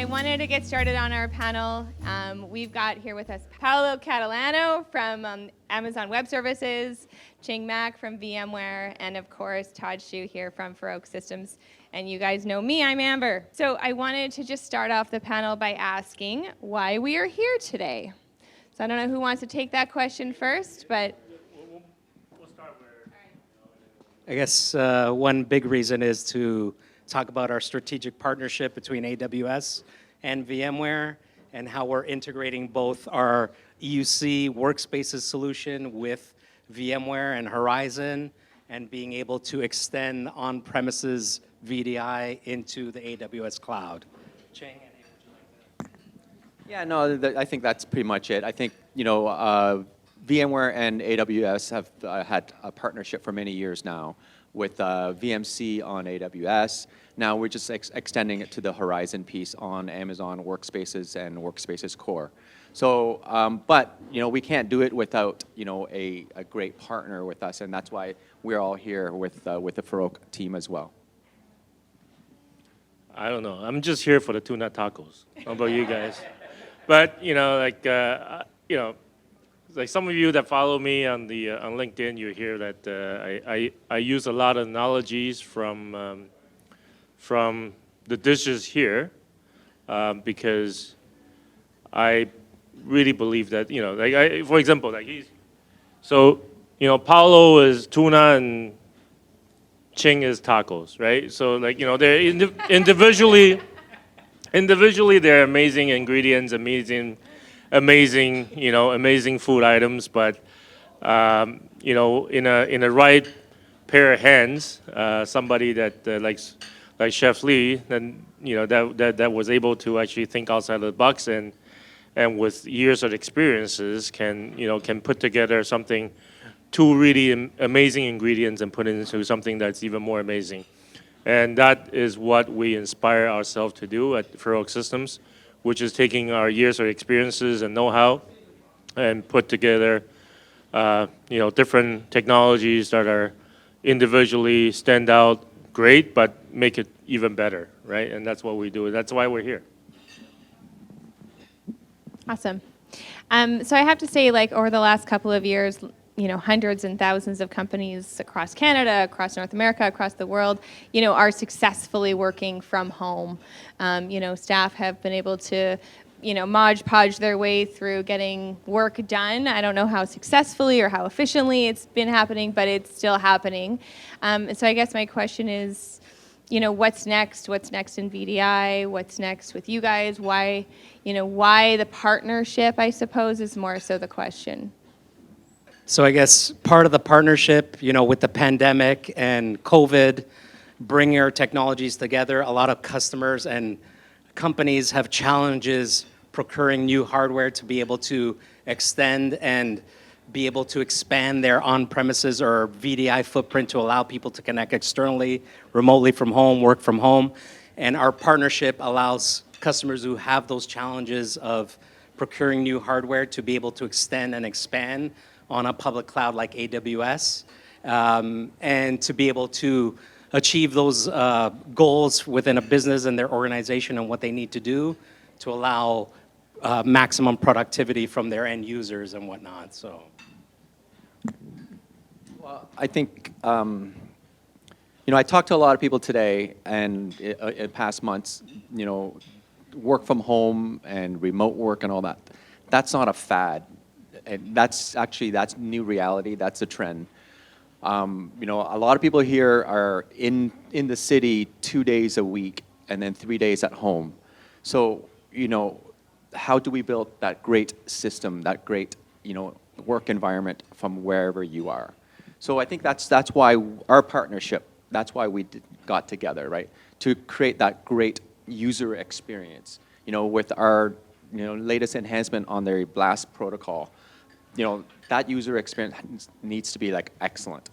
I wanted to get started on our panel. We've got here with us Paolo Catalano from Amazon Web Services, Ching Mak from VMware, and of course Todd Hsu here from Farouk Systems. And you guys know me, I'm Amber. So I wanted to just start off the panel by asking why we are here today. So I don't know who wants to take that question first, but... We'll start where... I guess one big reason is to talk about our strategic partnership between AWS and VMware and how we're integrating both our EUC workspaces solution with VMware and Horizon and being able to extend on-premises VDI into the AWS cloud. Chang, would you like to? Yeah, no, I think that's pretty much it. I think, VMware and AWS have had a partnership for many years now with VMC on AWS. Now we're just extending it to the Horizon piece on Amazon Workspaces and Workspaces Core. So, but we can't do it without a great partner with us, and that's why we're all here with the Farouk team as well. I don't know. I'm just here for the tuna tacos. How about you guys? But like some of you that follow me on LinkedIn, you hear that I use a lot of analogies from the dishes here because I really believe that for example, Paolo is tuna and Ching is tacos, right? So they're individually they're amazing ingredients, amazing food items, but in a right pair of hands, somebody that like Chef Lee, then that was able to actually think outside of the box and with years of experiences can put together two really amazing ingredients and put it into something that's even more amazing. And that is what we inspire ourselves to do at Farouk Systems, which is taking our years of experiences and know-how and put together different technologies that are individually stand out great, but make it even better, right? And that's what we do. That's why we're here. Awesome. So I have to say, over the last couple of years, hundreds and thousands of companies across Canada, across North America, across the world, are successfully working from home. Staff have been able to, Mod Podge their way through getting work done. I don't know how successfully or how efficiently it's been happening, but it's still happening. So I guess my question is, what's next? What's next in VDI? What's next with you guys? Why the partnership, I suppose, is more so the question. So I guess part of the partnership, with the pandemic and COVID, bringing our technologies together, a lot of customers and companies have challenges procuring new hardware to be able to extend and be able to expand their on-premises or VDI footprint to allow people to connect externally, remotely from home, work from home. And our partnership allows customers who have those challenges of procuring new hardware to be able to extend and expand on a public cloud like AWS, and to be able to achieve those goals within a business and their organization and what they need to do to allow maximum productivity from their end users and whatnot. So, well, I think I talked to a lot of people today and in past months, work from home and remote work and all that. That's not a fad. And that's new reality. That's a trend. A lot of people here are in the city 2 days a week and then 3 days at home. So, how do we build that great system, that great, work environment from wherever you are? So I think that's why our partnership, that's why we got together, right? To create that great user experience, with our, latest enhancement on their BLAST protocol. That user experience needs to be excellent.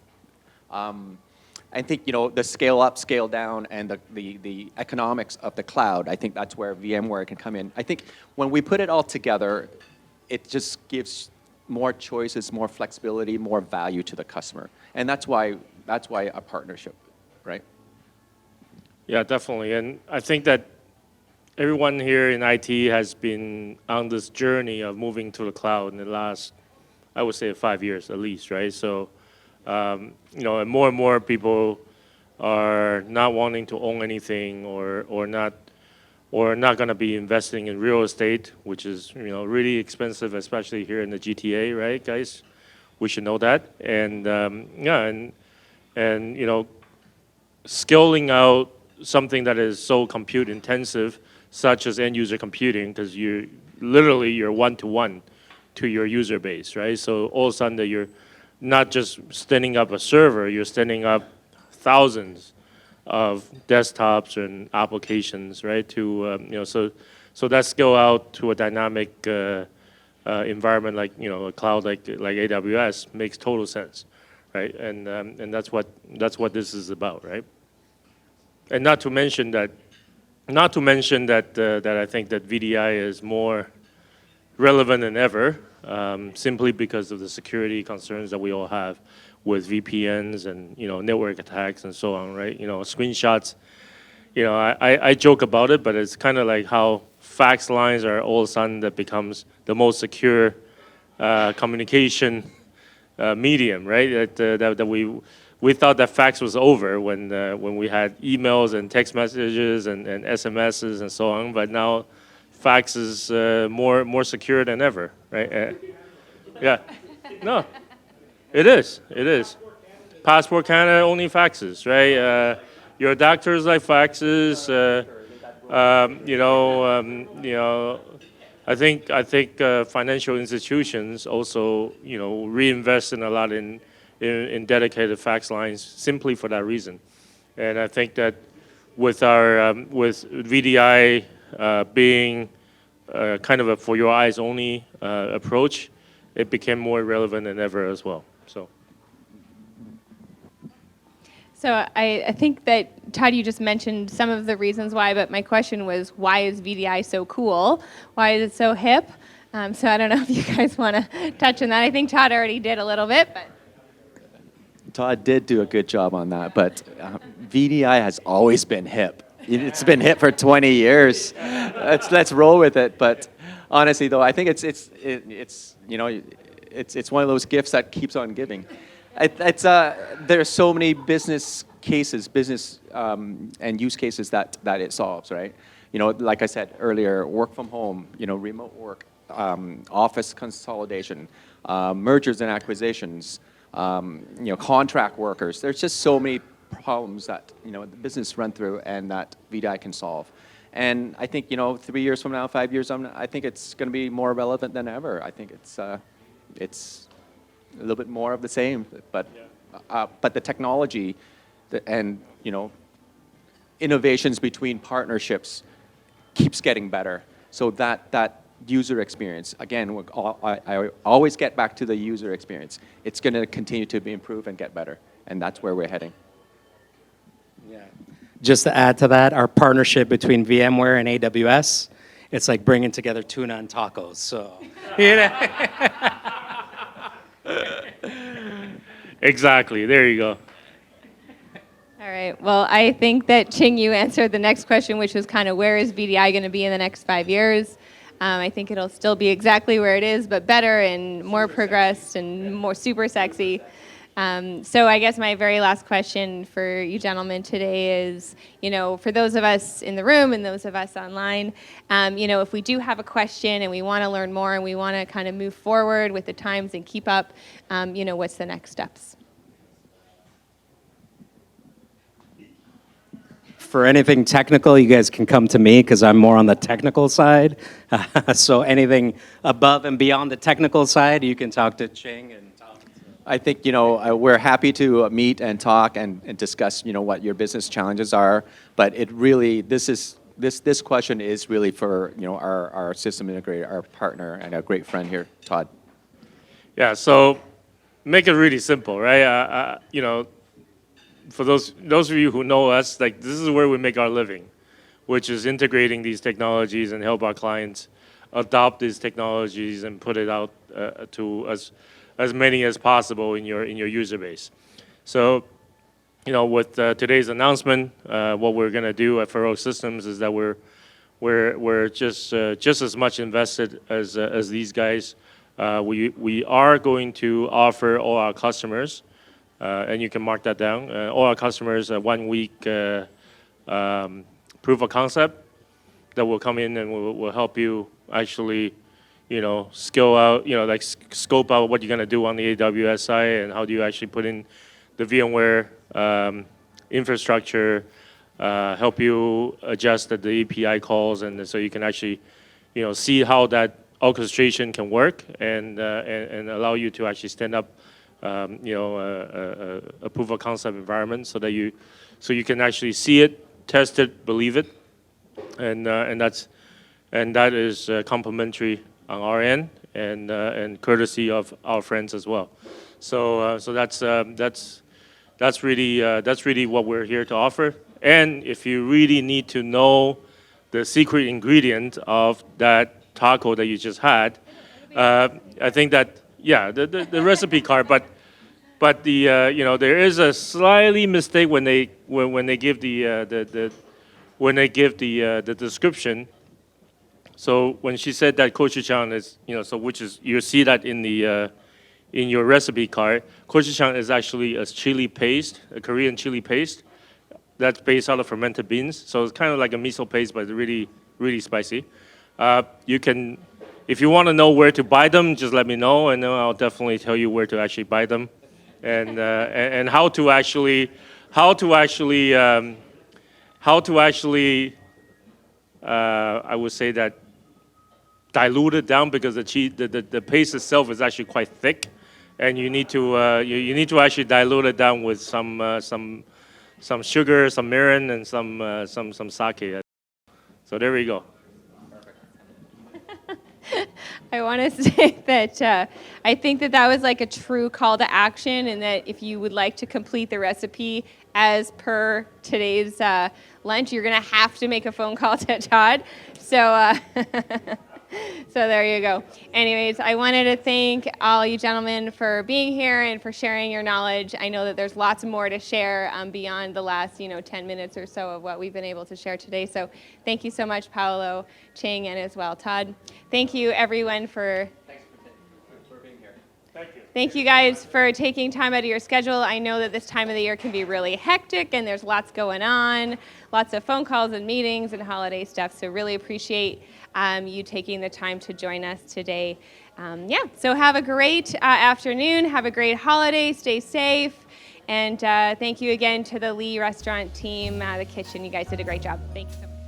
I think the scale up, scale down, and the economics of the cloud. I think that's where VMware can come in. I think when we put it all together, it just gives more choices, more flexibility, more value to the customer, and that's why a partnership, right? Yeah, definitely, and I think that everyone here in IT has been on this journey of moving to the cloud in the last, I would say, 5 years at least, right? So, and more people are not wanting to own anything or not going to be investing in real estate, which is really expensive, especially here in the GTA, right, guys? We should know that. And scaling out something that is so compute intensive, such as end user computing, because you're one-to-one to your user base, right? So all of a sudden you're not just standing up a server, you're standing up thousands of desktops and applications, right? So that scale out to a dynamic environment like a cloud like AWS makes total sense, right? And that's what this is about, right? And not to mention that I think that VDI is more relevant than ever, simply because of the security concerns that we all have with VPNs and network attacks and so on, right? Screenshots. I joke about it, but it's kind of like how fax lines are all of a sudden that becomes the most secure communication medium, right? That we thought that fax was over when we had emails and text messages and SMSs and so on, but now fax is more secure than ever, right? Yeah, no, it is. Passport Canada only faxes, right? Your doctors like faxes. I think financial institutions also reinvest in a lot in dedicated fax lines simply for that reason. And I think that with VDI being kind of a for your eyes only approach, it became more relevant than ever as well. So I think that, Todd, you just mentioned some of the reasons why, but my question was, why is VDI so cool? Why is it so hip? So I don't know if you guys want to touch on that. I think Todd already did a little bit, but. Todd did do a good job on that, but VDI has always been hip. It's been hip for 20 years. Let's roll with it. But honestly, though, I think it's one of those gifts that keeps on giving. There's so many business cases, and use cases that it solves, right? Like I said earlier, work from home, remote work, office consolidation, mergers and acquisitions, contract workers. There's just so many problems that the business run through and that VDI can solve. And I think 3 years from now, 5 years from now, I think it's going to be more relevant than ever. I think it's a little bit more of the same, but the technology and innovations between partnerships keeps getting better. So that user experience, again, I always get back to the user experience. It's going to continue to be improved and get better, and that's where we're heading. Yeah. Just to add to that, our partnership between VMware and AWS, it's like bringing together tuna and tacos. So, Exactly. There you go. All right. Well, I think that Ching, you answered the next question, which was kind of where is VDI going to be in the next 5 years? I think it'll still be exactly where it is, but better and more progressed and more super sexy. So I guess my very last question for you gentlemen today is, for those of us in the room and those of us online, if we do have a question and we want to learn more and we want to kind of move forward with the times and keep up, what's the next steps? for anything technical, you guys can come to me because I'm more on the technical side. So anything above and beyond the technical side, you can talk to Ching and Tom. I think, we're happy to meet and talk and discuss, what your business challenges are. But it really, this question is really for, our system integrator, our partner, and our great friend here, Todd. Yeah, so make it really simple, right? For those of you who know us, like this is where we make our living, which is integrating these technologies and help our clients adopt these technologies and put it out to as many as possible in your user base. So, with today's announcement, what we're going to do at Furrow Systems is that we're we're just as much invested as these guys. We are going to offer all our customers, and you can mark that down. All our customers a 1 week proof of concept that will come in and will help you actually, skill out, scope out what you're gonna do on the AWS side and how do you actually put in the VMware infrastructure, help you adjust the API calls, and so you can actually, see how that orchestration can work and allow you to actually stand up, a proof of concept environment so that you can actually see it, test it, believe it, and that is complimentary on our end and courtesy of our friends as well. So that's really what we're here to offer. And if you really need to know the secret ingredient of that taco that you just had, I think that the recipe card, but the there is a slightly mistake when they give the description. So when she said that gochujang is which is you see that in your recipe card, gochujang is actually a chili paste, a Korean chili paste that's based out of fermented beans. So it's kind of like a miso paste, but really really spicy. You can, if you want to know where to buy them, just let me know, and then I'll definitely tell you where to actually buy them, and how to actually I would say that dilute it down because the paste itself is actually quite thick, and you need to you need to actually dilute it down with some sugar, some mirin, and some sake. So there we go. I want to say that I think that was like a true call to action, and that if you would like to complete the recipe as per today's lunch, you're going to have to make a phone call to Todd. So, so there you go. Anyways, I wanted to thank all you gentlemen for being here and for sharing your knowledge. I know that there's lots more to share beyond the last 10 minutes or so of what we've been able to share today. So thank you so much, Paolo, Ching, and as well, Todd. Thank you, everyone, for... Thank you guys for taking time out of your schedule. I know that this time of the year can be really hectic and there's lots going on, lots of phone calls and meetings and holiday stuff. So really appreciate you taking the time to join us today. So have a great afternoon. Have a great holiday. Stay safe. And thank you again to the Lee restaurant team, the kitchen. You guys did a great job. Thank you so much.